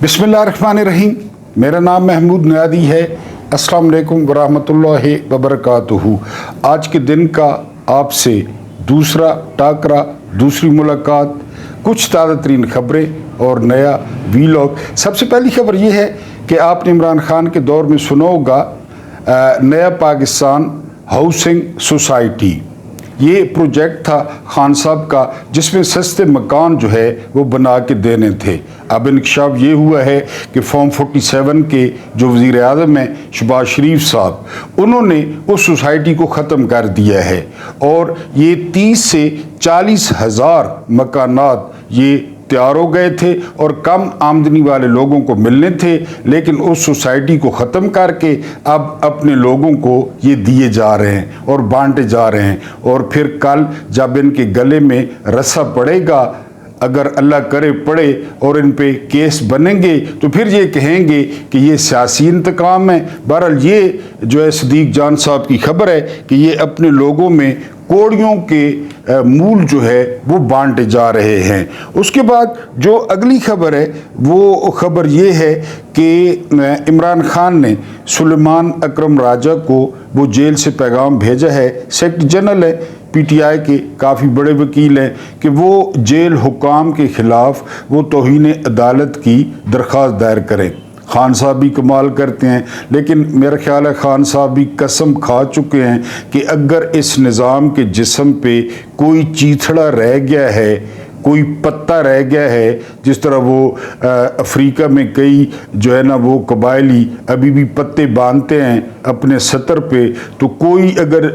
बिस्मिल्लाहिर्रहमानिर्रहीम। मेरा नाम महमूद नियादी है। अस्सलाम वालेकुम वरहमतुल्लाहि वबरकातुहू। आज के दिन का आपसे दूसरा टाकरा, दूसरी मुलाकात, कुछ ताज़ा तरीन खबरें और नया वीलॉग। सबसे पहली खबर ये है कि आपने इमरान खान के दौर में सुना होगा नया पाकिस्तान हाउसिंग सोसाइटी। ये प्रोजेक्ट था खान साहब का, जिसमें सस्ते मकान जो है वो बना के देने थे। अब इंकशाफ ये हुआ है कि फॉर्म 47 के जो वज़ीर आज़म हैं शहबाज शरीफ साहब, उन्होंने उस सोसाइटी को ख़त्म कर दिया है और ये 30 से 40 हज़ार मकानात ये तैयार हो गए थे और कम आमदनी वाले लोगों को मिलने थे, लेकिन उस सोसाइटी को ख़त्म करके अब अपने लोगों को ये दिए जा रहे हैं और बांटे जा रहे हैं। और फिर कल जब इनके गले में रस्सा पड़ेगा, अगर अल्लाह करे पड़े और इन पे केस बनेंगे, तो फिर ये कहेंगे कि ये सियासी इंतकाम है। बहरहाल ये जो है सदीक जान साहब की खबर है कि ये अपने लोगों में कोड़ियों के मूल जो है वो बांटे जा रहे हैं। उसके बाद जो अगली खबर है वो खबर ये है कि इमरान खान ने सुलेमान अकरम राजा को वो जेल से पैगाम भेजा है। सेक्रेटरी जनरल है पीटीआई के, काफ़ी बड़े वकील हैं, कि वो जेल हुकाम के ख़िलाफ़ वो तौहीन अदालत की दरख्वास्त दायर करें। खान साहब भी कमाल करते हैं, लेकिन मेरा ख्याल है खान साहब भी कसम खा चुके हैं कि अगर इस निज़ाम के जिस्म पे कोई चीथड़ा रह गया है, कोई पत्ता रह गया है, जिस तरह वो अफ्रीका में कई जो है ना वो कबायली अभी भी पत्ते बांधते हैं अपने सतर पे, तो कोई अगर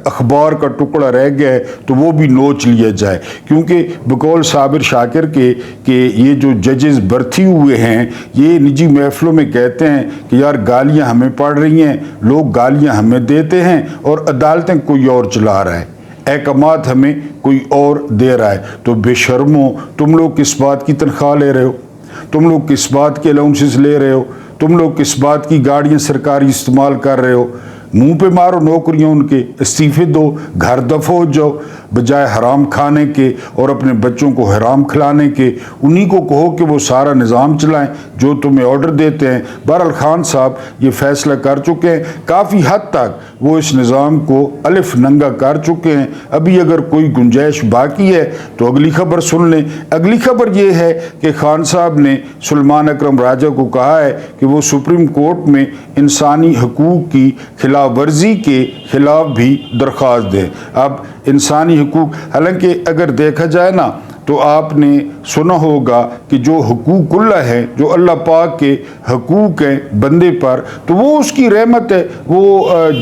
अखबार का टुकड़ा रह गया है तो वो भी नोच लिया जाए। क्योंकि बकौल साबिर शाकिर के ये जो जजेस भर्ती हुए हैं, ये निजी महफिलों में कहते हैं कि यार गालियाँ हमें पड़ रही हैं, लोग गालियाँ हमें देते हैं और अदालतें कोई और चला रहा है, अहकामात हमें कोई और दे रहा है। तो बेशर्मो, तुम लोग किस बात की तनख्वाह ले रहे हो? तुम लोग किस बात के अलाउंसेस ले रहे हो? तुम लोग किस बात की गाड़ियाँ सरकारी इस्तेमाल कर रहे हो? मुंह पे मारो नौकरियां उनके, इस्तीफे दो, घर दफो हो जाओ, बजाय हराम खाने के और अपने बच्चों को हराम खिलाने के। उन्हीं को कहो कि वो सारा निज़ाम चलाएं जो तुम्हें ऑर्डर देते हैं। बहरहाल खान साहब ये फैसला कर चुके हैं, काफ़ी हद तक वो इस निज़ाम को अलिफ नंगा कर चुके हैं। अभी अगर कोई गुंजाइश बाकी है तो अगली खबर सुन लें। अगली खबर ये है कि खान साहब ने सुलेमान अकरम राजा को कहा है कि वो सुप्रीम कोर्ट में इंसानी हकूक़ की खिलाफ वर्जी के खिलाफ भी दरख्वास्त दें। अब इंसानी हुकूक, हालांकि अगर देखा जाए ना तो आपने सुना होगा कि जो हुकूकुल्लाह है, जो अल्लाह पाक के हकूक़ हैं बंदे पर, तो वो उसकी रहमत है, वो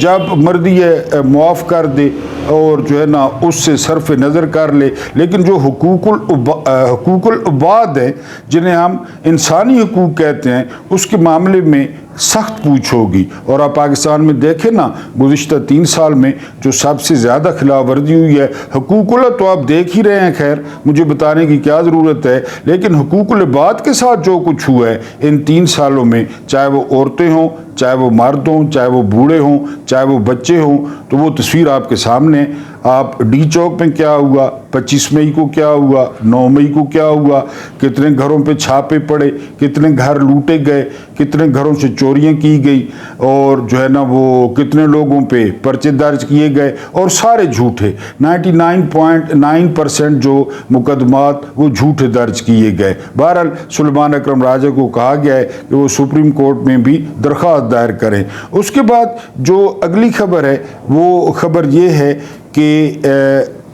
जब मर्जी है मुआफ़ कर दे और जो है ना उससे सरफ नज़र कर ले। लेकिन जो हुकूकुल उबाद हैं, जिन्हें हम इंसानी हुकूक कहते हैं, उसके मामले में सख्त पूछ होगी। और आप पाकिस्तान में देखें ना, गुज़िश्ता 3 साल में जो सबसे ज़्यादा खिलाफ वर्जी हुई है, हुकूकुल्लाह तो आप देख ही रहे हैं, खैर मुझे बताने की क्या ज़रूरत है, लेकिन हुकूकुल इबाद के साथ जो कुछ हुआ है इन 3 सालों में, चाहे वो औरतें हों, चाहे वो मर्द हों, चाहे वो बूढ़े हों, चाहे वो बच्चे हों, तो वो तस्वीर आपके सामने। आप डी चौक में क्या हुआ, 25 मई को क्या हुआ, 9 मई को क्या हुआ, कितने घरों पे छापे पड़े, कितने घर लूटे गए, कितने घरों से चोरियां की गई, और जो है ना वो कितने लोगों पे पर्चे दर्ज किए गए, और सारे झूठे। 99.9% जो मुकदमात वो झूठे दर्ज किए गए। बहरहाल सुलेमान अकरम राजा को कहा गया है कि वो सुप्रीम कोर्ट में भी दरख्वास्त दायर करें। उसके बाद जो अगली खबर है वो खबर ये है कि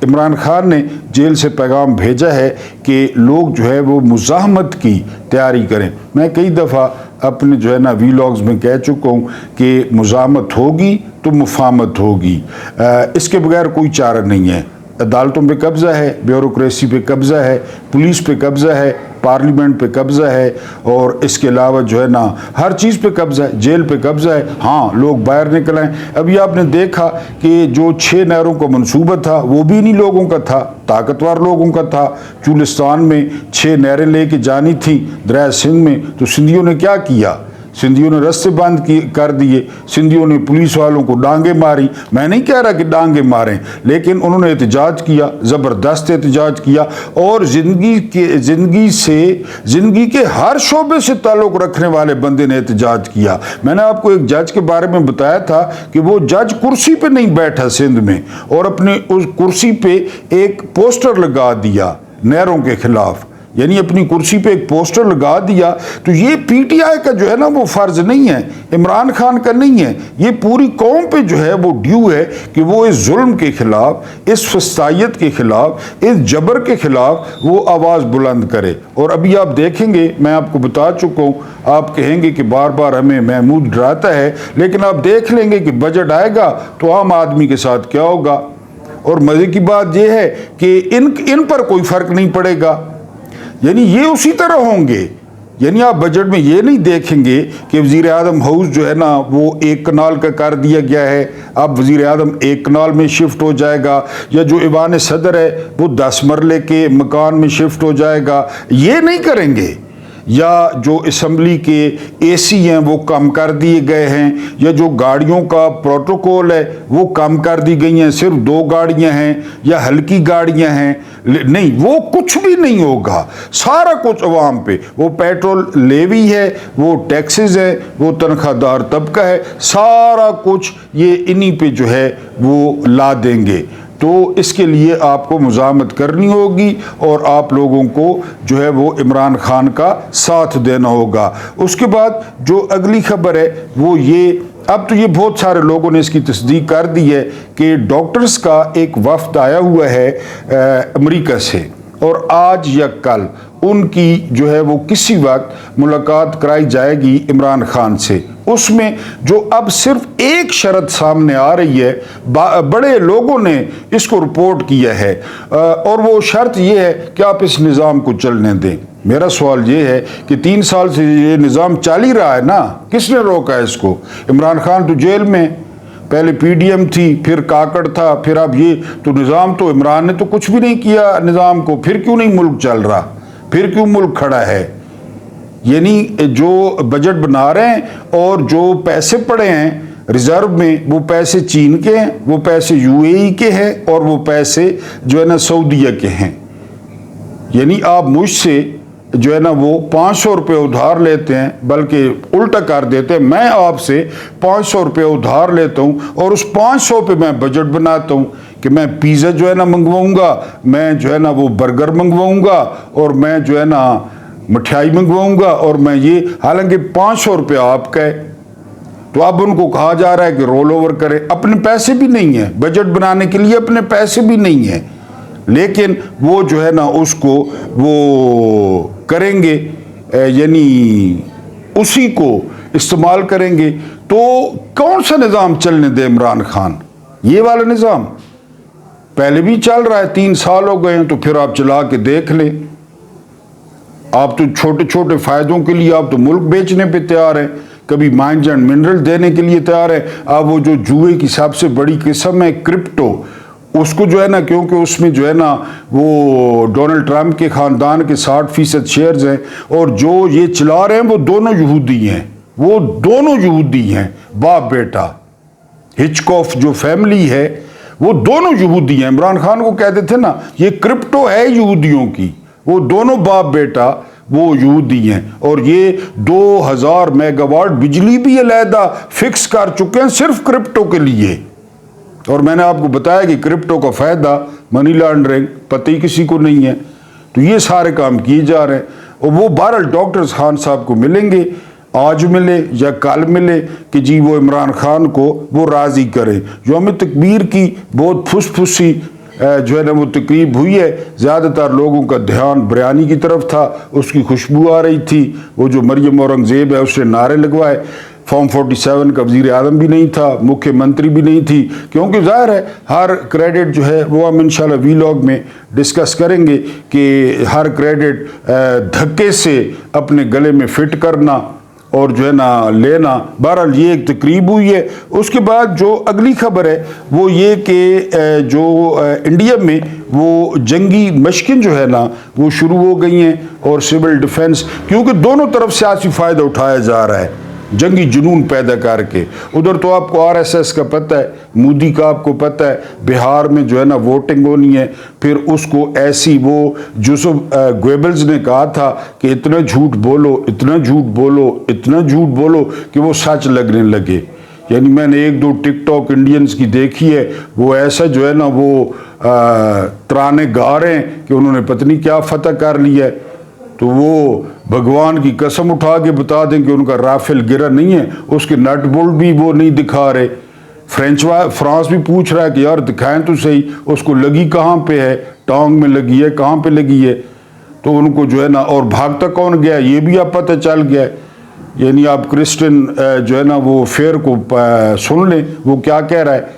इमरान खान ने जेल से पैगाम भेजा है कि लोग जो है वो मुज़ाहमत की तैयारी करें। मैं कई दफ़ा अपने जो है ना वीलॉग्स में कह चुका हूँ कि मुज़ाहमत होगी तो मुफाहमत होगी, इसके बगैर कोई चारा नहीं है। अदालतों पे कब्ज़ा है, ब्यूरोक्रेसी पे कब्ज़ा है, पुलिस पे कब्ज़ा है, पार्लियामेंट पे कब्ज़ा है, और इसके अलावा जो है ना हर चीज़ पे कब्ज़ा है, जेल पे कब्ज़ा है। हाँ, लोग बाहर निकल आए। अभी आपने देखा कि जो 6 नहरों का मनसूबा था वो भी इन्हीं लोगों का था, ताकतवर लोगों का था। चुलिस्तान में 6 नहरें लेके जानी थी दरिया सिंध में, तो सिंधियों ने क्या किया? सिंधियों ने रस्ते बंद कर दिए, सिंधियों ने पुलिस वालों को डांगे मारी। मैं नहीं कह रहा कि डांगे मारें, लेकिन उन्होंने एहतजाज किया, ज़बरदस्त एहतजाज किया, और ज़िंदगी के हर शोबे से ताल्लुक़ रखने वाले बंदे ने एहतजाज किया। मैंने आपको एक जज के बारे में बताया था कि वो जज कुर्सी पे नहीं बैठा सिंध में, और अपने उस कुर्सी पे एक पोस्टर लगा दिया नहरों के खिलाफ, यानी अपनी कुर्सी पे एक पोस्टर लगा दिया। तो ये पीटीआई का जो है ना वो फर्ज नहीं है, इमरान खान का नहीं है, ये पूरी कौम पे जो है वो ड्यू है कि वो इस जुल्म के खिलाफ, इस फस्तायत के खिलाफ, इस जबर के खिलाफ वो आवाज़ बुलंद करे। और अभी आप देखेंगे, मैं आपको बता चुका हूँ, आप कहेंगे कि बार बार हमें महमूद डराता है, लेकिन आप देख लेंगे कि बजट आएगा तो आम आदमी के साथ क्या होगा। और मज़े की बात यह है कि इन पर कोई फ़र्क नहीं पड़ेगा, यानी ये उसी तरह होंगे। यानी आप बजट में ये नहीं देखेंगे कि वज़ीर आज़म हाउस जो है ना वो एक कनाल का कर दिया गया है, अब वज़ीर आज़म एक कनाल में शिफ्ट हो जाएगा, या जो ईवान सदर है वो 10 मरले के मकान में शिफ्ट हो जाएगा, ये नहीं करेंगे। या जो असम्बली के एसी हैं वो कम कर दिए गए हैं, या जो गाड़ियों का प्रोटोकॉल है वो कम कर दी गई हैं, सिर्फ 2 गाड़ियां हैं या हल्की गाड़ियां हैं, नहीं, वो कुछ भी नहीं होगा। सारा कुछ अवाम पे, वो पेट्रोल लेवी है, वो टैक्सेस है, वो तनख्वाहदार तबका है, सारा कुछ ये इन्हीं पे जो है वो ला देंगे। तो इसके लिए आपको मुज़ामत करनी होगी और आप लोगों को जो है वो इमरान खान का साथ देना होगा। उसके बाद जो अगली खबर है वो ये, अब तो ये बहुत सारे लोगों ने इसकी तस्दीक कर दी है कि डॉक्टर्स का एक वफ़द आया हुआ है अमेरिका से, और आज या कल उनकी जो है वो किसी वक्त मुलाकात कराई जाएगी इमरान खान से। उसमें जो अब सिर्फ एक शर्त सामने आ रही है, बड़े लोगों ने इसको रिपोर्ट किया है, और वो शर्त ये है कि आप इस निज़ाम को चलने दें। मेरा सवाल ये है कि 3 साल से ये निज़ाम चल ही रहा है ना, किसने रोका है इसको? इमरान खान तो जेल में, पहले पीडीएम थी, फिर काकड़ था, फिर अब ये, तो निज़ाम तो इमरान ने तो कुछ भी नहीं किया निज़ाम को, फिर क्यों नहीं मुल्क चल रहा, फिर क्यों मुल्क खड़ा है? यानी जो बजट बना रहे हैं और जो पैसे पड़े हैं रिजर्व में, वो पैसे चीन के हैं, वो पैसे यूएई के हैं, और वो पैसे जो है ना सऊदीया के हैं। यानी आप मुझसे जो है ना वो 500 रुपये उधार लेते हैं, बल्कि उल्टा कर देते हैं, मैं आपसे 500 रुपये उधार लेता हूँ और उस 500 पे मैं बजट बनाता हूँ कि मैं पिज़्ज़ा जो है ना मंगवाऊँगा, मैं जो है ना वो बर्गर मंगवाऊँगा, और मैं जो है ना मिठाई मंगवाऊँगा, और मैं ये, हालांकि 500 रुपये आपका है। तो अब उनको कहा जा रहा है कि रोल ओवर करें, अपने पैसे भी नहीं है बजट बनाने के लिए, अपने पैसे भी नहीं है, लेकिन वो जो है ना उसको वो करेंगे, यानी उसी को इस्तेमाल करेंगे। तो कौन सा निज़ाम चलने दे इमरान खान? ये वाला निज़ाम पहले भी चल रहा है, 3 साल हो गए हैं, तो फिर आप चला के देख लें। आप तो छोटे छोटे फ़ायदों के लिए आप तो मुल्क बेचने पे तैयार हैं, कभी माइंस एंड मिनरल देने के लिए तैयार है। अब वो जो जुए की सबसे बड़ी किस्म है क्रिप्टो, उसको जो है ना, क्योंकि उसमें जो है ना वो डोनाल्ड ट्रंप के ख़ानदान के 60% शेयर्स हैं, और जो ये चला रहे हैं वो दोनों यहूदी हैं, वो दोनों यहूदी हैं, बाप बेटा। हिचकॉफ जो फैमिली है वो दोनों यहूदी हैं। इमरान खान को कहते थे ना ये क्रिप्टो है यहूदियों की, वो दोनों बाप बेटा वो यहूदी हैं, और ये 2000 मेगावाट बिजली भी अलहदा फिक्स कर चुके हैं सिर्फ क्रिप्टो के लिए। और मैंने आपको बताया कि क्रिप्टो का फ़ायदा मनी लॉन्ड्रिंग पता ही किसी को नहीं है। तो ये सारे काम किए जा रहे हैं, और वो बहरहाल डॉक्टर्स खान साहब को मिलेंगे, आज मिले या कल मिले, कि जी वो इमरान खान को वो राज़ी करें। यौम तकबीर की बहुत फुसफुसी जो है ना वो तकरीब हुई है, ज़्यादातर लोगों का ध्यान बिरयानी की तरफ था, उसकी खुशबू आ रही थी। वो जो मरियम औरंगज़ेब है उसने नारे लगवाए। फॉर्म 47 का वज़ीर आज़म भी नहीं था, मुख्यमंत्री भी नहीं थी, क्योंकि ज़ाहिर है हर क्रेडिट जो है वो हम इंशाल्लाह वीलॉग में डिस्कस करेंगे कि हर क्रेडिट धक्के से अपने गले में फिट करना और जो है ना लेना। बहरहाल ये एक तकरीब हुई है। उसके बाद जो अगली खबर है वो ये कि जो इंडिया में वो जंगी मशकें जो है ना वो शुरू हो गई हैं, और सिविल डिफेंस, क्योंकि दोनों तरफ सियासी फ़ायदा उठाया जा रहा है। जंगी जुनून पैदा करके। उधर तो आपको आरएसएस का पता है, मोदी का आपको पता है, बिहार में जो है ना वोटिंग होनी है, फिर उसको ऐसी वो जोसेफ गोएबल्स ने कहा था कि इतना झूठ बोलो, इतना झूठ बोलो, इतना झूठ बोलो कि वो सच लगने लगे। यानी मैंने एक दो टिकटॉक इंडियंस की देखी है, वो ऐसा जो है ना वो तराने गा रहे हैं कि उन्होंने पत्नी क्या फतह कर लिया है, तो वो भगवान की कसम उठा के बता दें कि उनका राफेल गिरा नहीं है, उसके नट बोल्ट भी वो नहीं दिखा रहे। फ्रांस भी पूछ रहा है कि यार दिखाएं तो सही, उसको लगी कहाँ पे है, टांग में लगी है, कहाँ पे लगी है, तो उनको जो है ना, और भागता कौन गया ये भी अब पता चल गया है। यानी आप क्रिस्टियन जो है ना वो फेयर को सुन लें, वो क्या कह रहा है,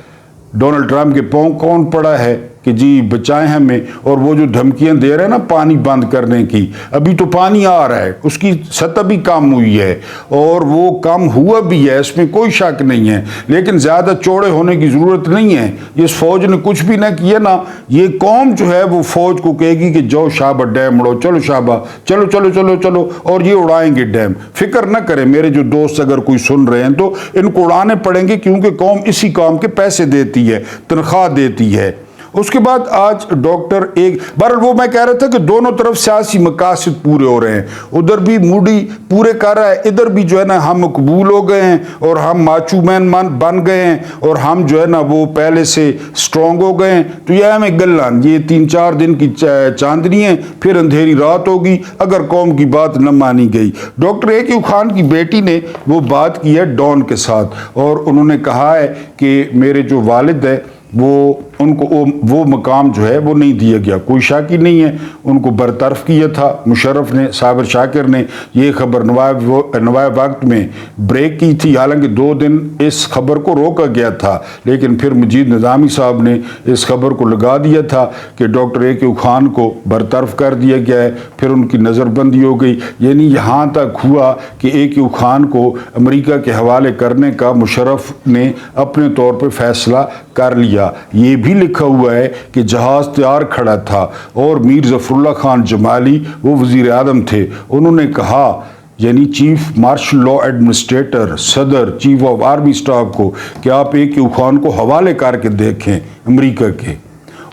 डोनाल्ड ट्रंप के पांव कौन पड़ा है कि जी बचाएं हमें, और वो जो धमकियां दे रहे हैं ना पानी बंद करने की, अभी तो पानी आ रहा है, उसकी सतह भी कम हुई है और वो कम हुआ भी है, इसमें कोई शक नहीं है, लेकिन ज़्यादा चौड़े होने की ज़रूरत नहीं है। इस फौज ने कुछ भी ना किया ना, ये कौम जो है वो फौज को कहेगी कि जाओ शाबा डैम उड़ो, चलो शाबा, चलो चलो चलो चलो, और ये उड़ाएंगे डैम। फिक्र ना करें मेरे जो दोस्त, अगर कोई सुन रहे हैं तो इनको उड़ाने पड़ेंगे, क्योंकि कौम इसी काम के पैसे देती है, तनख्वाह देती है। उसके बाद आज डॉक्टर एक बार वो मैं कह रहा था कि दोनों तरफ सियासी मकासद पूरे हो रहे हैं, उधर भी मूडी पूरे कर रहा है, इधर भी जो है ना हम मकबूल हो गए हैं और हम माचू मैन बन गए हैं और हम जो है ना वो पहले से स्ट्रांग हो गए हैं। तो यह हमें गल्लान, ये 3-4 दिन की चांदनी है, फिर अंधेरी रात होगी अगर कौम की बात न मानी गई। डॉक्टर ए.क्यू. खान की बेटी ने वो बात की है डॉन के साथ, और उन्होंने कहा है कि मेरे जो वालिद है वो उनको वो मकाम जो है वो नहीं दिया गया, कोई शक ही नहीं है, उनको बरतरफ किया था मुशर्रफ ने, साबिर शाकिर ने। ये खबर नवाए वक्त में ब्रेक की थी, हालांकि 2 दिन इस खबर को रोका गया था, लेकिन फिर मजीद निज़ामी साहब ने इस खबर को लगा दिया था कि डॉक्टर ए.क्यू. खान को बरतरफ कर दिया गया है, फिर उनकी नज़रबंदी हो गई। यानी यहाँ तक हुआ कि ए.क्यू. खान को अमेरिका के हवाले करने का मुशर्रफ ने अपने तौर पर फैसला कर लिया। ये भी लिखा हुआ है कि जहाज तैयार खड़ा था और मीर ज़फ़रुल्लाह खान जमाली वो वज़ीर आज़म थे, उन्होंने कहा, यानी चीफ मार्शल लॉ एडमिनिस्ट्रेटर, सदर, चीफ ऑफ आर्मी स्टाफ को, कि आप ए.क्यू. खान को हवाले करके देखें अमेरिका के।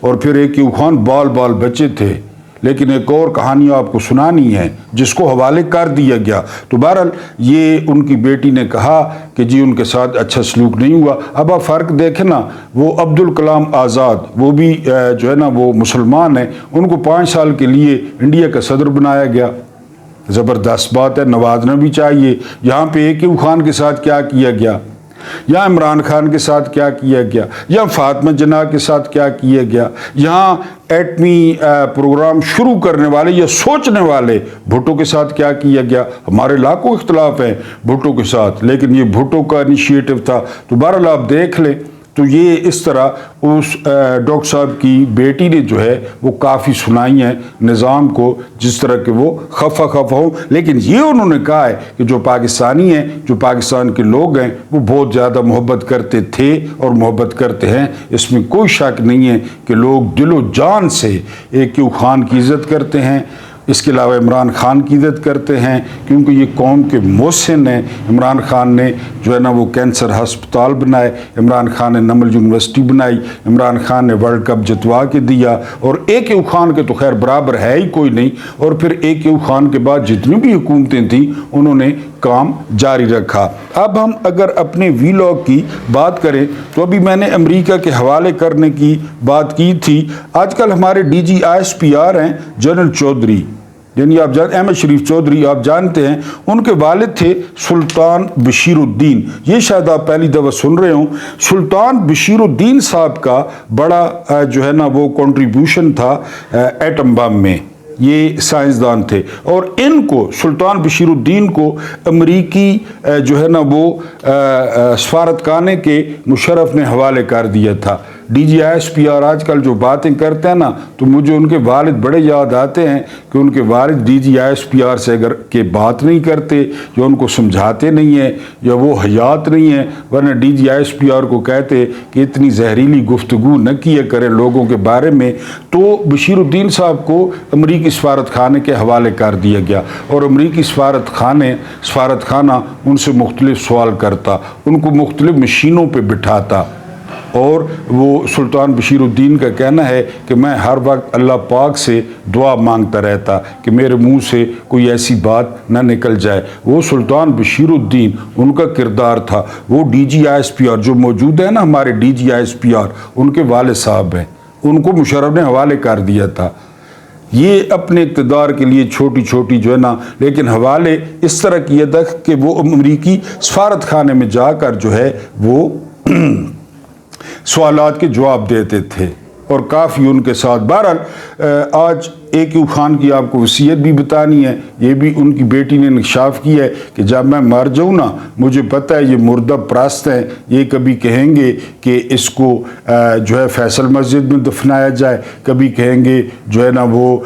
और फिर ए.क्यू. खान बाल बाल बचे थे, लेकिन एक और कहानी आपको सुनानी है जिसको हवाले कर दिया गया। तो बहरहाल ये उनकी बेटी ने कहा कि जी उनके साथ अच्छा सलूक नहीं हुआ। अब आप फ़र्क देखें ना, वो अब्दुल कलाम आज़ाद, वो भी जो है ना वो मुसलमान है, उनको 5 साल के लिए इंडिया का सदर बनाया गया। ज़बरदस्त बात है, नवाजना भी चाहिए। यहाँ पे ए.क्यू. खान के साथ क्या किया गया, या इमरान खान के साथ क्या किया गया, या फातिमा जिन्ना के साथ क्या किया गया, यहाँ एटमी प्रोग्राम शुरू करने वाले या सोचने वाले भुट्टो के साथ क्या किया गया। हमारे लाखों इख्तलाफ हैं भुट्टो के साथ, लेकिन ये भुट्टो का इनिशिएटिव था। तो बहरहाल आप देख लें, तो ये इस तरह उस डॉक्टर साहब की बेटी ने जो है वो काफ़ी सुनाई है निज़ाम को, जिस तरह के वो खफा हो। लेकिन ये उन्होंने कहा है कि जो पाकिस्तानी हैं, जो पाकिस्तान के लोग हैं, वो बहुत ज़्यादा मोहब्बत करते थे और मोहब्बत करते हैं। इसमें कोई शक नहीं है कि लोग दिलो जान से ए.क्यू. खान की इज़्ज़त करते हैं, इसके अलावा इमरान खान की इज़्ज़त करते हैं, क्योंकि ये कौम के मोहसिन हैं। इमरान खान ने जो है ना वो कैंसर हस्पताल बनाए, इमरान खान ने नमल यूनिवर्सिटी बनाई, इमरान खान ने वर्ल्ड कप जितवा के दिया, और ए.क्यू. खान के तो खैर बराबर है ही कोई नहीं। और फिर ए.क्यू. खान के बाद जितनी भी हुकूमतें थीं उन्होंने काम जारी रखा। अब हम अगर अपने वीलॉग की बात करें तो अभी मैंने अमेरिका के हवाले करने की बात की थी। आजकल हमारे DG ISPR हैं जनरल चौधरी, यानी आप अहमद शरीफ चौधरी, आप जानते हैं, उनके वालिद थे सुल्तान बशीरुद्दीन। ये शायद आप पहली दफ़ा सुन रहे हों। सुल्तान बशीरुद्दीन साहब का बड़ा जो है ना वो कंट्रीब्यूशन था एटम बम में, ये साइंसदान थे। और इनको सुल्तान बशीरुद्दीन को अमरीकी जो है ना वो सफारतखाने के मुशर्रफ ने हवाले कर दिया था। DGISPR آج کل جو باتیں کرتے ہیں نا تو مجھے ان کے والد بڑے یاد آتے ہیں کہ ان کے والد DGISPR سے اگر کہ بات نہیں کرتے یا ان کو سمجھاتے نہیں ہیں یا وہ حیات نہیں ہیں، ورنہ DGISPR کو کہتے کہ اتنی زہریلی گفتگو نہ کیے کریں لوگوں کے بارے میں، تو بشیر الدین صاحب کو امریکی سفارت خانے کے حوالے کر دیا گیا اور امریکی سفارت خانہ ان سے مختلف سوال کرتا، ان کو مختلف مشینوں پہ بٹھاتا، اور وہ سلطان بشیر الدین کا کہنا ہے کہ میں ہر وقت اللہ پاک سے دعا مانگتا رہتا کہ میرے منہ سے کوئی ایسی بات نہ نکل جائے۔ وہ سلطان بشیر الدین ان کا کردار تھا، وہ DGISPR جو موجود ہے نا ہمارے DGISPR ان کے والد صاحب ہیں، ان کو مشرف نے حوالے کر دیا تھا۔ یہ اپنے اقتدار کے لیے چھوٹی چھوٹی جو ہے نا لیکن حوالے اس طرح کیا تھا کہ وہ امریکی سفارت خانے میں جا کر جو ہے وہ سوالات کے جواب دیتے تھے اور کافی ان کے ساتھ۔ بہرحال آج AK خان کی آپ کو وصیت بھی بتانی ہے، یہ بھی ان کی بیٹی نے انکشاف کیا ہے کہ جب میں مر جاؤں نا، مجھے پتہ ہے یہ مردہ پرست ہیں، یہ کبھی کہیں گے کہ اس کو جو ہے فیصل مسجد میں دفنایا جائے، کبھی کہیں گے جو ہے نا وہ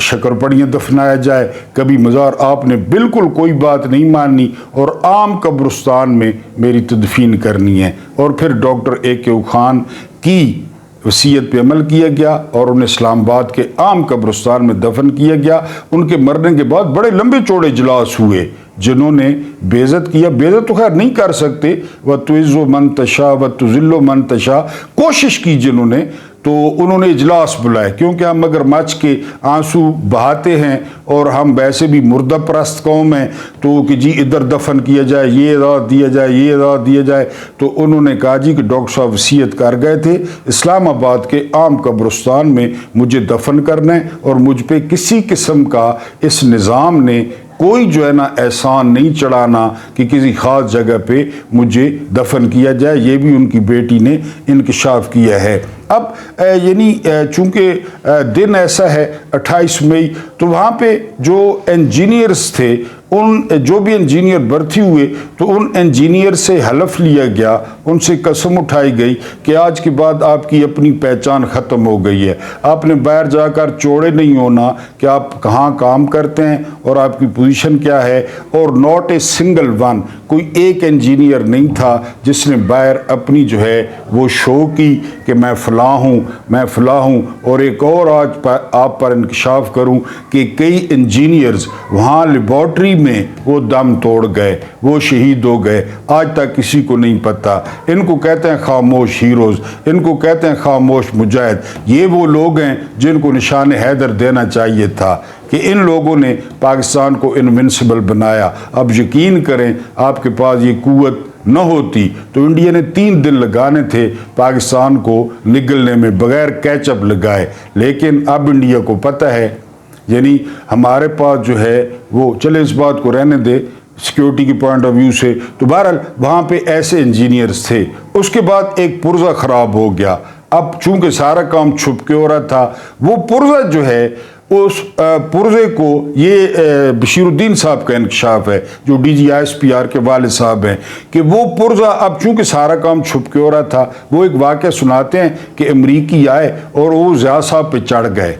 شکرپڑیاں دفنایا جائے، کبھی مزار۔ آپ نے بالکل کوئی بات نہیں ماننی اور عام قبرستان میں میری تدفین کرنی ہے۔ اور پھر ڈاکٹر AK خان کی وصیت پہ عمل کیا گیا اور انہیں اسلام آباد کے عام قبرستان میں دفن کیا گیا۔ ان کے مرنے کے بعد بڑے لمبے چوڑے اجلاس ہوئے، جنہوں نے بے عزت کیا، بے عزت تو خیر نہیں کر سکتے، وَتُعِزُّ مَن تَشَاءُ وَتُذِلُّ مَن تَشَاءُ، کوشش کی جنہوں نے، تو انہوں نے اجلاس بلائے، کیونکہ ہم اگر مچ کے آنسو بہاتے ہیں اور ہم ویسے بھی مردہ پرست قوم ہیں تو کہ جی ادھر دفن کیا جائے، یہ اعزاز دیا جائے، یہ اعزاز دیا جائے، تو انہوں نے کہا جی کہ ڈاکٹر صاحب وصیت کر گئے تھے اسلام آباد کے عام قبرستان میں مجھے دفن کرنا ہے اور مجھ پہ کسی قسم کا اس نظام نے کوئی جو ہے نا احسان نہیں چڑھانا کہ کسی خاص جگہ پہ مجھے دفن کیا جائے۔ یہ بھی ان کی بیٹی نے انکشاف کیا ہے۔ اب یعنی چونکہ دن ایسا ہے 28 مئی، تو وہاں پہ جو انجینئرز تھے، ان جو بھی انجینئر بھرتی ہوئے تو ان انجینئر سے حلف لیا گیا، ان سے قسم اٹھائی گئی کہ آج کے بعد آپ کی اپنی پہچان ختم ہو گئی ہے، آپ نے باہر جا کر چوڑے نہیں ہونا کہ آپ کہاں کام کرتے ہیں اور آپ کی پوزیشن کیا ہے، اور ناٹ اے سنگل ون، کوئی ایک انجینئر نہیں تھا جس نے باہر اپنی جو ہے وہ شو کی کہ میں فلاں ہوں، میں فلاں ہوں۔ اور ایک اور آج آپ پر انکشاف کروں کہ کئی انجینئرز وہاں لیبارٹری میں وہ دم توڑ گئے، وہ شہید ہو گئے، آج تک کسی کو نہیں پتا۔ ان کو کہتے ہیں خاموش ہیروز، ان کو کہتے ہیں خاموش مجاہد۔ یہ وہ لوگ ہیں جن کو نشان حیدر دینا چاہیے تھا کہ ان لوگوں نے پاکستان کو انوینسیبل بنایا۔ اب یقین کریں آپ کے پاس یہ قوت نہ ہوتی تو انڈیا نے 3 دن لگانے تھے پاکستان کو نگلنے میں بغیر کیچ اپ لگائے، لیکن اب انڈیا کو پتہ ہے، یعنی ہمارے پاس جو ہے وہ چلے اس بات کو رہنے دے سیکیورٹی کی پوائنٹ آف ویو سے، تو بہرحال وہاں پہ ایسے انجینئرز تھے۔ اس کے بعد ایک پرزہ خراب ہو گیا، اب چونکہ سارا کام چھپ کے ہو رہا تھا، وہ پرزہ جو ہے اس پرزے کو یہ بشیر الدین صاحب کا انکشاف ہے جو DGISPR کے والد صاحب ہیں کہ وہ پرزہ اب چونکہ سارا کام چھپ کے ہو رہا تھا، وہ ایک واقعہ سناتے ہیں کہ امریکی آئے اور وہ ضیاء صاحب پہ چڑھ گئے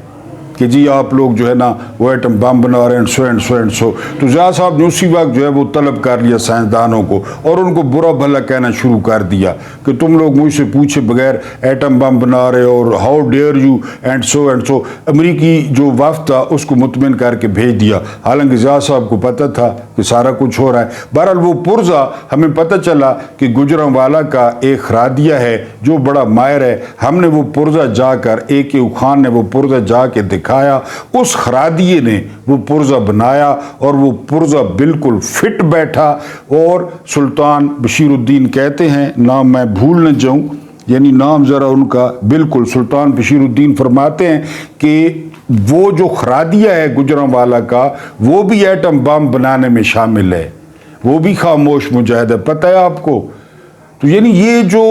کہ جی آپ لوگ جو ہے نا وہ ایٹم بم بنا رہے ہیں so and so and so, تو ضیاء صاحب نے اسی وقت جو ہے وہ طلب کر لیا سائنسدانوں کو اور ان کو برا بھلا کہنا شروع کر دیا کہ تم لوگ مجھ سے پوچھے بغیر ایٹم بم بنا رہے ہو اور how dare you and so and so. امریکی جو وفد تھا اس کو مطمئن کر کے بھیج دیا، حالانکہ ضیاء صاحب کو پتہ تھا کہ سارا کچھ ہو رہا ہے۔ بہرحال وہ پرزہ ہمیں پتہ چلا کہ گجرانوالہ کا ایک خرادیہ ہے جو بڑا ماہر ہے، ہم نے وہ پرزہ جا کر AK خان نے وہ پرزہ جا کے دکھایا، اس خرادیے نے وہ پرزہ بنایا اور وہ پرزہ بالکل فٹ بیٹھا۔ اور سلطان بشیر الدین کہتے ہیں، نام میں بھول نہ جاؤں، یعنی نام ذرا ان کا بالکل، سلطان بشیر الدین فرماتے ہیں کہ وہ جو خرادیہ ہے گجرانوالہ کا وہ بھی ایٹم بم بنانے میں شامل ہے، وہ بھی خاموش مجاہد ہے، پتہ ہے آپ کو۔ تو یعنی یہ جو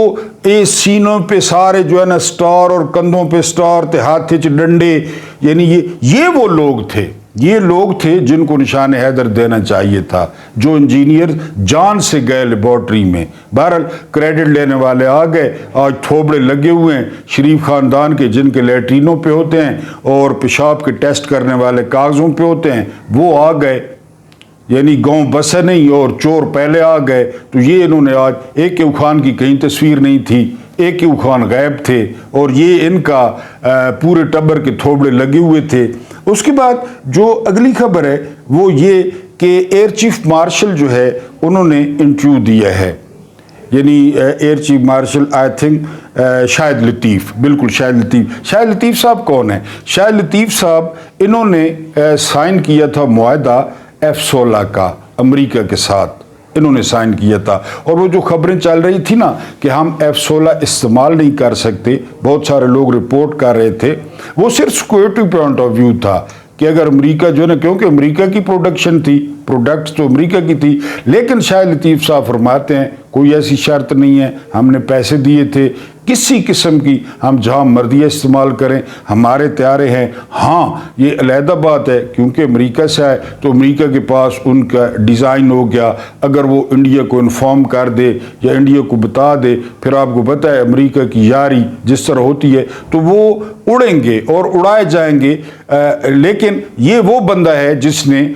سینوں پہ سارے جو ہے نا سٹار اور کندھوں پہ سٹار تے ہاتھ چ ڈنڈے، یعنی یہ وہ لوگ تھے یہ لوگ تھے جن کو نشان حیدر دینا چاہیے تھا، جو انجینئر جان سے گئے لیبارٹری میں۔ بہرحال کریڈٹ لینے والے آ گئے، آج تھوبڑے لگے ہوئے ہیں شریف خاندان کے، جن کے لیٹرینوں پہ ہوتے ہیں اور پیشاب کے ٹیسٹ کرنے والے کاغذوں پہ ہوتے ہیں، وہ آ گئے، یعنی گاؤں بسے نہیں اور چور پہلے آ گئے۔ تو یہ انہوں نے آج AK خان کی کہیں تصویر نہیں تھی، AK خان غائب تھے اور یہ ان کا پورے ٹبر کے تھوبڑے لگے ہوئے تھے۔ اس کے بعد جو اگلی خبر ہے وہ یہ کہ ایئر چیف مارشل جو ہے انہوں نے انٹرویو دیا ہے، یعنی air chief marshal I think Shahid Latif, بالکل شاہد لطیف صاحب کون ہیں؟ شاہد لطیف صاحب انہوں نے سائن کیا تھا معاہدہ F-16 کا امریکہ کے ساتھ، انہوں نے سائن کیا تھا، اور وہ جو خبریں چل رہی تھی نا کہ ہم F-16 استعمال نہیں کر سکتے، بہت سارے لوگ رپورٹ کر رہے تھے، وہ صرف سیکورٹی پوائنٹ آف ویو تھا کہ اگر امریکہ جو ہے نا، کیونکہ امریکہ کی پروڈکشن تھی، پروڈکٹس تو امریکہ کی تھی، لیکن شاہد لطیف صاحب فرماتے ہیں کوئی ایسی شرط نہیں ہے، ہم نے پیسے دیے تھے، کسی قسم کی ہم جہاں مرضی استعمال کریں، ہمارے طیارے ہیں۔ ہاں یہ علیحدہ بات ہے کیونکہ امریکہ سے آئے تو امریکہ کے پاس ان کا ڈیزائن ہو گیا، اگر وہ انڈیا کو انفارم کر دے یا انڈیا کو بتا دے، پھر آپ کو پتہ ہے امریکہ کی یاری جس طرح ہوتی ہے تو وہ اڑیں گے اور اڑائے جائیں گے۔ لیکن یہ وہ بندہ ہے جس نے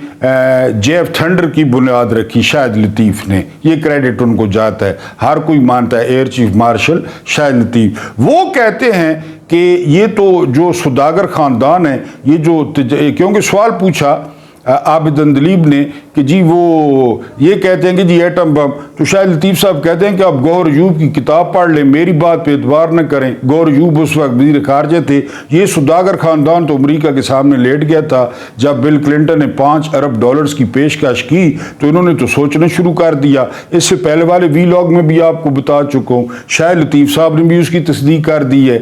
JF تھنڈر کی بنیاد رکھی، شاہد لطیف نے، یہ کریڈٹ ان کو جاتا ہے، ہر کوئی مانتا ہے ایئر چیف مارشل شاہد لطیف۔ وہ کہتے ہیں کہ یہ تو جو سوداگر خاندان ہے، یہ جو کیونکہ سوال پوچھا عابد اندلیب نے کہ جی وہ یہ کہتے ہیں کہ جی ایٹم بم، تو شاہد لطیف صاحب کہتے ہیں کہ آپ گوہر ایوب کی کتاب پڑھ لیں، میری بات پہ اعتبار نہ کریں۔ گوہر ایوب اس وقت وزیر خارجہ تھے، یہ سوداگر خاندان تو امریکہ کے سامنے لیٹ گیا تھا جب بل کلنٹن نے $5 ارب کی پیشکش کی تو انہوں نے تو سوچنا شروع کر دیا۔ اس سے پہلے والے ویلاگ میں بھی آپ کو بتا چکا ہوں، شاہد لطیف صاحب نے بھی اس کی تصدیق کر دی ہے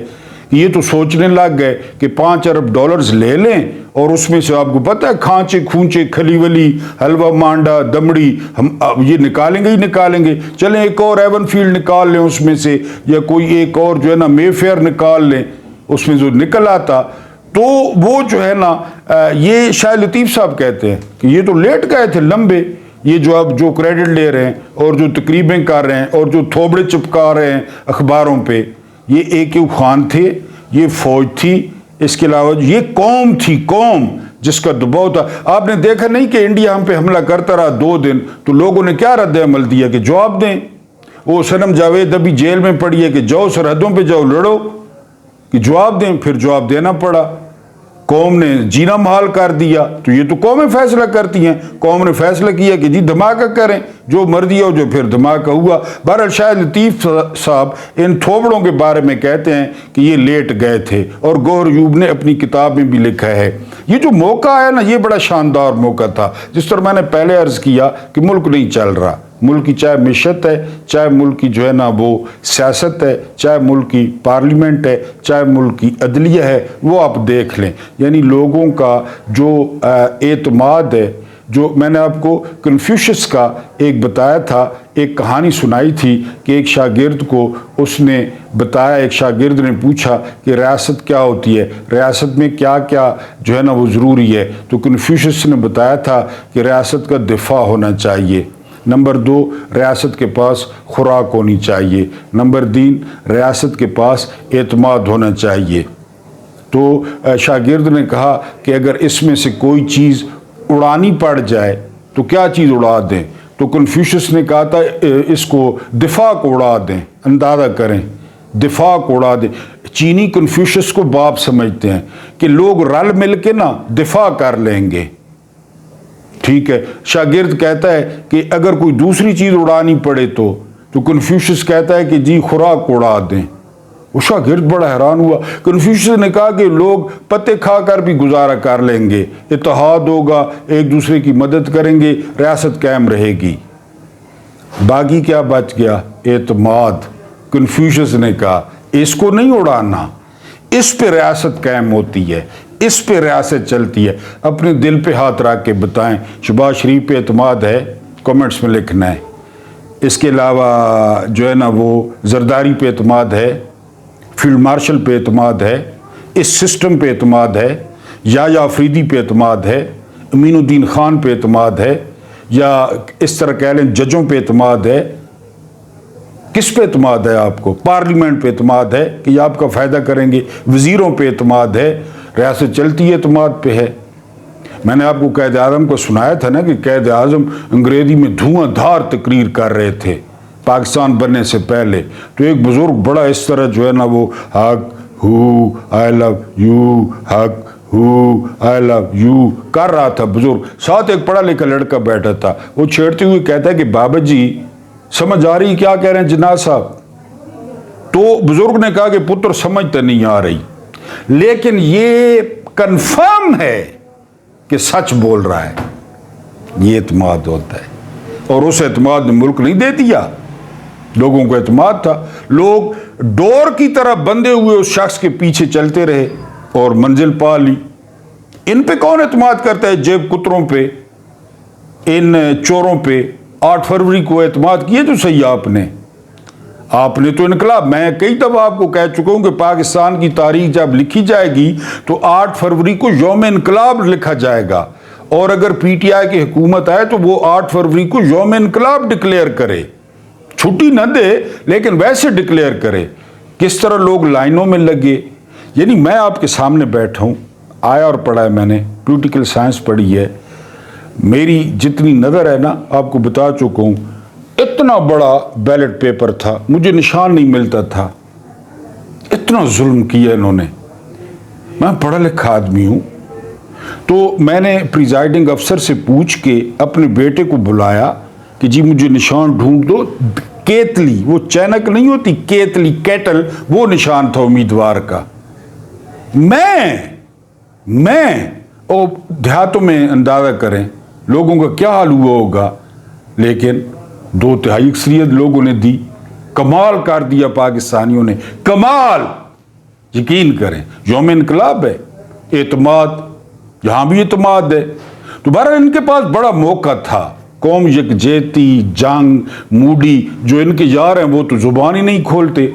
کہ یہ تو سوچنے لگ گئے کہ $5 ارب لے لیں اور اس میں سے آپ کو پتہ ہے کھانچے کھونچے کھلی ولی حلوہ مانڈا دمڑی ہم یہ نکالیں گے ہی نکالیں گے، چلیں ایک اور ایون فیلڈ نکال لیں اس میں سے، یا کوئی ایک اور جو ہے نا مے فیئر نکال لیں، اس میں جو نکل آتا تو وہ جو ہے نا یہ شاہد لطیف صاحب کہتے ہیں کہ یہ تو لیٹ گئے تھے لمبے، یہ جو اب جو کریڈٹ لے رہے ہیں اور جو تقریبیں کر رہے ہیں اور جو تھوبڑے چپکا رہے ہیں اخباروں پہ، یہ AK خان تھے، یہ فوج تھی، اس کے علاوہ یہ قوم تھی، قوم جس کا دباؤ تھا۔ آپ نے دیکھا نہیں کہ انڈیا ہم پہ حملہ کرتا رہا 2 دن تو لوگوں نے کیا رد عمل دیا کہ جواب دیں۔ وہ صنم جاوید ابھی جیل میں پڑی ہے کہ جاؤ سرحدوں پہ جاؤ لڑو، کہ جواب دیں، پھر جواب دینا پڑا، قوم نے جینا محال کر دیا۔ تو یہ تو قومیں فیصلہ کرتی ہیں، قوم نے فیصلہ کیا کہ جی دھماکہ کریں، جو مرضی ہو، جو پھر دھماکہ ہوا۔ بہرحال شاہد لطیف صاحب ان تھوبڑوں کے بارے میں کہتے ہیں کہ یہ لیٹ گئے تھے، اور گوہر ایوب نے اپنی کتاب میں بھی لکھا ہے۔ یہ جو موقع آیا نا، یہ بڑا شاندار موقع تھا، جس طرح میں نے پہلے عرض کیا کہ ملک نہیں چل رہا، ملک کی چاہے معیشت ہے، چاہے ملک کی جو ہے نا وہ سیاست ہے، چاہے ملک کی پارلیمنٹ ہے، چاہے ملک کی عدلیہ ہے، وہ آپ دیکھ لیں، یعنی لوگوں کا جو اعتماد ہے، جو میں نے آپ کو کنفیوشس کا ایک بتایا تھا، ایک کہانی سنائی تھی کہ ایک شاگرد کو اس نے بتایا، ایک شاگرد نے پوچھا کہ ریاست کیا ہوتی ہے، ریاست میں کیا کیا جو ہے نا وہ ضروری ہے، تو کنفیوشس نے بتایا تھا کہ ریاست کا دفاع ہونا چاہیے، نمبر 2 ریاست کے پاس خوراک ہونی چاہیے، نمبر 3 ریاست کے پاس اعتماد ہونا چاہیے۔ تو شاگرد نے کہا کہ اگر اس میں سے کوئی چیز اڑانی پڑ جائے تو کیا چیز اڑا دیں؟ تو کنفیوشس نے کہا تھا اس کو دفاع کو اڑا دیں، اندازہ کریں، دفاع کو اڑا دیں۔ چینی کنفیوشس کو باپ سمجھتے ہیں کہ لوگ رل مل کے نا دفاع کر لیں گے، ٹھیک ہے۔ شاگرد کہتا ہے کہ اگر کوئی دوسری چیز اڑانی پڑے تو کنفیوشس کہتا ہے کہ جی خوراک کو اڑا دیں۔ وہ شاگرد بڑا حیران ہوا۔ کنفیوشس نے کہا کہ لوگ پتے کھا کر بھی گزارا کر لیں گے، اتحاد ہوگا، ایک دوسرے کی مدد کریں گے، ریاست قائم رہے گی۔ باقی کیا بچ گیا؟ اعتماد۔ کنفیوشس نے کہا اس کو نہیں اڑانا، اس پہ ریاست قائم ہوتی ہے، اس پہ ریاست چلتی ہے۔ اپنے دل پہ ہاتھ رکھ کے بتائیں شہباز شریف پہ اعتماد ہے؟ کمنٹس میں لکھنا ہے۔ اس کے علاوہ جو ہے نا وہ زرداری پہ اعتماد ہے، فیلڈ مارشل پہ اعتماد ہے، اس سسٹم پہ اعتماد ہے، یا آفریدی پہ اعتماد ہے، امین الدین خان پہ اعتماد ہے یا اس طرح کہہ لیں ججوں پہ اعتماد ہے؟ کس پہ اعتماد ہے آپ کو؟ پارلیمنٹ پہ اعتماد ہے کہ یہ آپ کا فائدہ کریں گے؟ وزیروں پہ اعتماد ہے؟ ریاست چلتی ہے اعتماد پہ ہے؟ میں نے آپ کو قائد اعظم کو سنایا تھا نا کہ قائد اعظم انگریزی میں دھواں دھار تقریر کر رہے تھے پاکستان بننے سے پہلے، تو ایک بزرگ بڑا اس طرح جو ہے نا وہ حق ہو آئی لو یو، حق ہو آئی لو یو کر رہا تھا بزرگ، ساتھ ایک پڑھا لکھا لڑکا بیٹھا تھا، وہ چھیڑتے ہوئے کہتا ہے کہ بابا جی سمجھ آ رہی کیا کہہ رہے ہیں جناح صاحب؟ تو بزرگ نے کہا کہ پتر سمجھ تو نہیں آ رہی، لیکن یہ کنفرم ہے کہ سچ بول رہا ہے۔ یہ اعتماد ہوتا ہے، اور اس اعتماد نے ملک نہیں دے دیا، لوگوں کو اعتماد تھا، لوگ ڈور کی طرح بندے ہوئے اس شخص کے پیچھے چلتے رہے اور منزل پا لی۔ ان پہ کون اعتماد کرتا ہے؟ جیب کتروں پہ، ان چوروں پہ۔ 8 فروری کو اعتماد کیے تو صحیح آپ نے تو انقلاب، میں کئی دفعہ آپ کو کہہ چکا ہوں کہ پاکستان کی تاریخ جب لکھی جائے گی تو 8 فروری کو یوم انقلاب لکھا جائے گا، اور اگر پی ٹی آئی کی حکومت آئے تو وہ 8 فروری کو یوم انقلاب ڈکلیئر کرے، چھٹی نہ دے لیکن ویسے ڈکلیئر کرے۔ کس طرح لوگ لائنوں میں لگے، یعنی میں آپ کے سامنے بیٹھا ہوں، آیا اور پڑھا ہے، میں نے پولیٹیکل سائنس پڑھی ہے، میری جتنی نظر ہے نا آپ کو بتا چکا ہوں، اتنا بڑا بیلٹ پیپر تھا، مجھے نشان نہیں ملتا تھا، اتنا ظلم کیا انہوں نے۔ میں پڑھا لکھا آدمی ہوں، تو میں نے پریزائڈنگ افسر سے پوچھ کے اپنے بیٹے کو بلایا کہ جی مجھے نشان ڈھونڈ دو، کیتلی، وہ چینک نہیں ہوتی کیتلی، کیٹل، وہ نشان تھا امیدوار کا۔ میں اور دیہاتوں میں اندازہ کریں لوگوں کا کیا حال ہوا ہوگا، لیکن 2/3 اکثریت لوگوں نے دی، کمال کر دیا پاکستانیوں نے، کمال۔ یقین کریں یوم انقلاب ہے، اعتماد، یہاں بھی اعتماد ہے۔ تو بہرحال ان کے پاس بڑا موقع تھا، قوم یکجہتی، جنگ، مودی جو ان کے یار ہیں وہ تو زبان ہی نہیں کھولتے،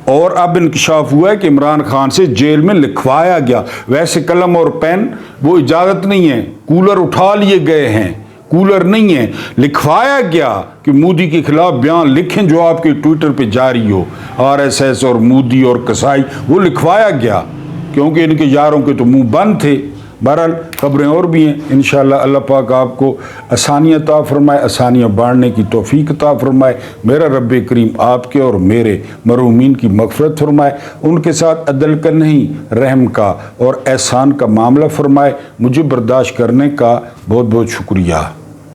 اور اب انکشاف ہوا ہے کہ عمران خان سے جیل میں لکھوایا گیا، ویسے قلم اور پین وہ اجازت نہیں ہے، کولر اٹھا لیے گئے ہیں، کولر نہیں ہے، لکھوایا گیا کہ مودی کے خلاف بیان لکھیں جو آپ کے ٹویٹر پہ جاری ہو، RSS اور مودی اور کسائی، وہ لکھوایا گیا کیونکہ ان کے یاروں کے تو منہ بند تھے۔ بہرحال خبریں اور بھی ہیں، انشاءاللہ اللہ پاک آپ کو آسانیاں عطا فرمائے، آسانیاں بانٹنے کی توفیق عطا فرمائے، میرا رب کریم آپ کے اور میرے مرحومین کی مغفرت فرمائے، ان کے ساتھ عدل کا نہیں رحم کا اور احسان کا معاملہ فرمائے۔ مجھے برداشت کرنے کا بہت بہت شکریہ۔